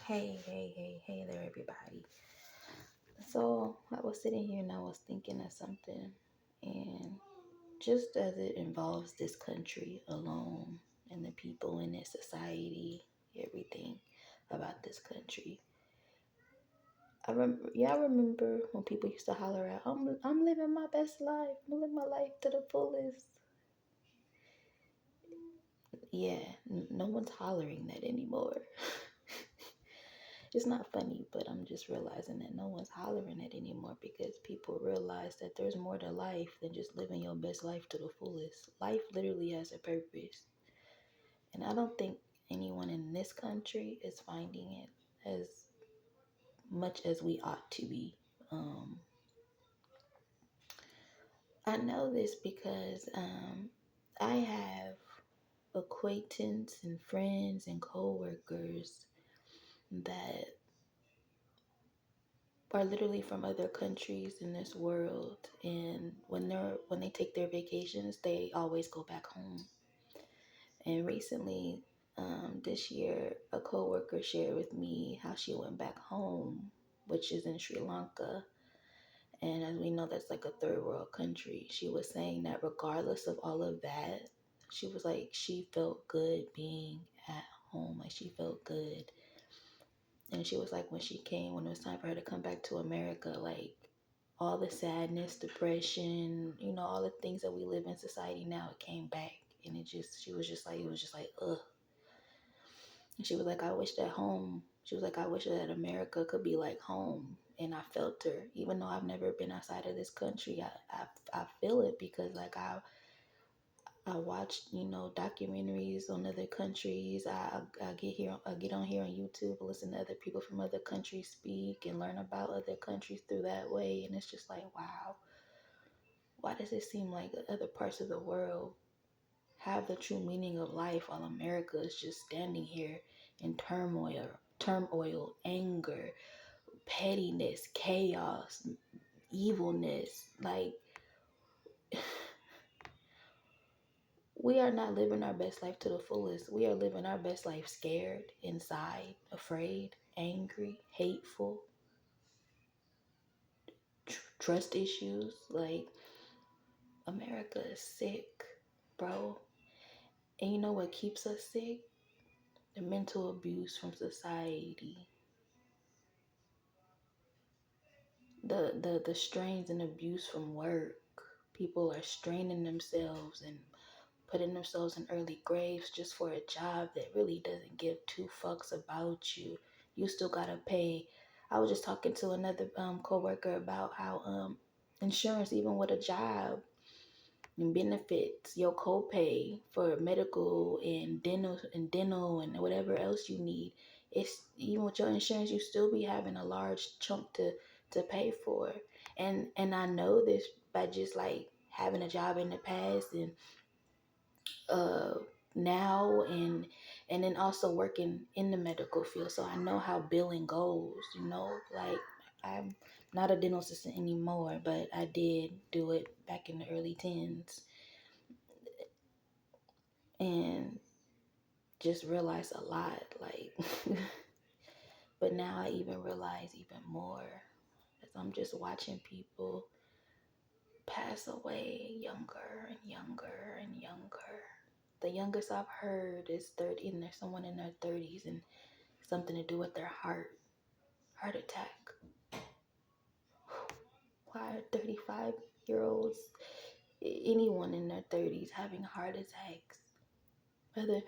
Hey there, everybody. So, I was sitting here and I was thinking of something, and just as it involves this country alone and the people in its society, everything about this country. I remember when people used to holler out, I'm living my best life, I'm living my life to the fullest. Yeah, no one's hollering that anymore. It's not funny, but I'm just realizing that no one's hollering it anymore because people realize that there's more to life than just living your best life to the fullest. Life literally has a purpose. And I don't think anyone in this country is finding it as much as we ought to be. Um, I know this because I have acquaintance and friends and coworkers that are literally from other countries in this world, and when they take their vacations they always go back home. And recently, this year, a coworker shared with me how she went back home, which is in Sri Lanka, and as we know that's like a third world country. She was saying that regardless of all of that, she was like she felt good being at home, like she felt good. And she was like, when it was time for her to come back to America, like all the sadness, depression, all the things that we live in society now, it came back. And she was just like, it was just like, ugh. And she was like, she was like, I wish that America could be like home. And I felt her, even though I've never been outside of this country, I feel it because like I watch, documentaries on other countries. I get on here on YouTube, listen to other people from other countries speak and learn about other countries through that way. And it's just like, wow, why does it seem like other parts of the world have the true meaning of life while America is just standing here in turmoil, anger, pettiness, chaos, evilness? Like, we are not living our best life to the fullest. We are living our best life scared, inside, afraid, angry, hateful, trust issues. Like, America is sick, bro. And you know what keeps us sick? The mental abuse from society. The strains and abuse from work. People are straining themselves and putting themselves in early graves just for a job that really doesn't give two fucks about you. You still gotta pay. I was just talking to another coworker about how insurance, even with a job and benefits, your copay for medical and dental and whatever else you need, it's even with your insurance, you still be having a large chunk to pay for. And I know this by just like having a job in the past and uh now and then also working in the medical field, so I know how billing goes. Like, I'm not a dental assistant anymore, but I did do it back in the early 10s, and just realized a lot, like but now I even realize even more as I'm just watching people pass away younger and younger and younger. The youngest I've heard is 30, and there's someone in their 30s and something to do with their heart attack. Why are 35-year-olds, anyone in their 30s, having heart attacks? Whether,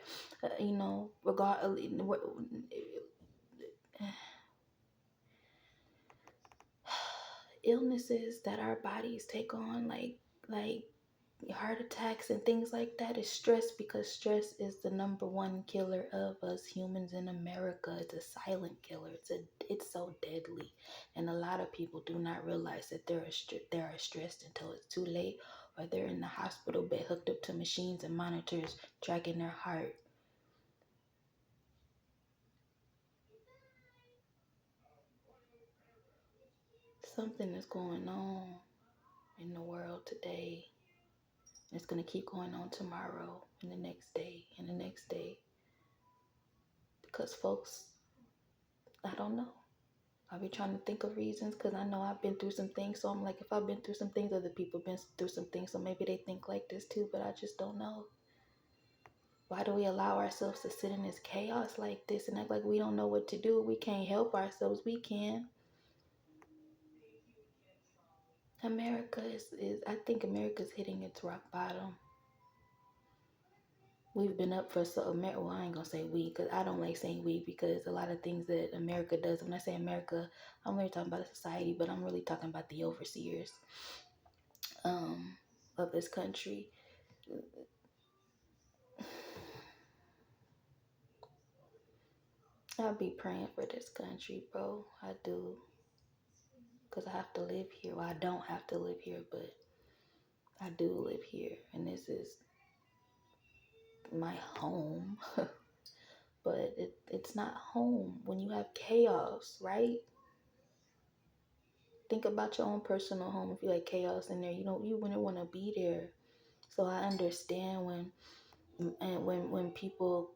illnesses that our bodies take on, like heart attacks and things like that, is stress, because stress is the number one killer of us humans in America. It's a silent killer. It's so deadly, and a lot of people do not realize that they are stressed until it's too late, or they're in the hospital bed hooked up to machines and monitors tracking their heart. Something is going on in the world today. It's going to keep going on tomorrow and the next day and the next day, because folks I don't know. I be trying to think of reasons because I know I've been through some things. So I'm like, if I've been through some things, other people been through some things. So maybe they think like this too, but I just don't know. Why do we allow ourselves to sit in this chaos like this and act like we don't know what to do? We can't help ourselves. We can. America is I think America's hitting its rock bottom. We've been up for so America. Well, I ain't gonna say we because I don't like saying we because a lot of things that America does. When I say America, I'm really talking about a society, but I'm really talking about the overseers um, of this country. I'll be praying for this country, bro. I do, because I have to live here. Well, I don't have to live here, but I do live here, and this is my home. But it's not home when you have chaos, right? Think about your own personal home. If you had chaos in there, you wouldn't want to be there. So I understand when people,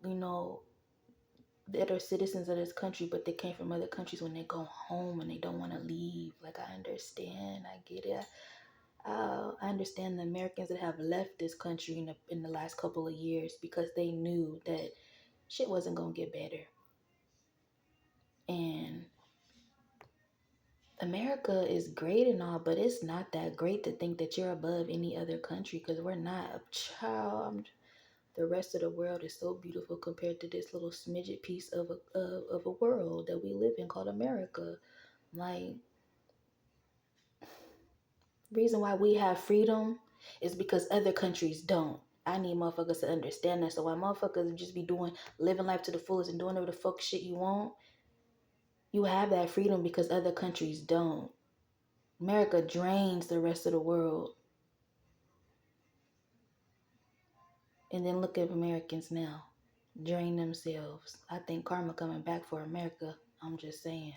that are citizens of this country, but they came from other countries, when they go home and they don't want to leave. Like, I understand. I get it. I understand the Americans that have left this country in the last couple of years because they knew that shit wasn't going to get better. And America is great and all, but it's not that great to think that you're above any other country because we're not. Child, the rest of the world is so beautiful compared to this little smidget piece of a world that we live in called America. Like, reason why we have freedom is because other countries don't. I need motherfuckers to understand that. So why motherfuckers just be living life to the fullest and doing whatever the fuck shit you want, you have that freedom because other countries don't. America drains the rest of the world. And then look at Americans now. Drain themselves. I think karma coming back for America. I'm just saying.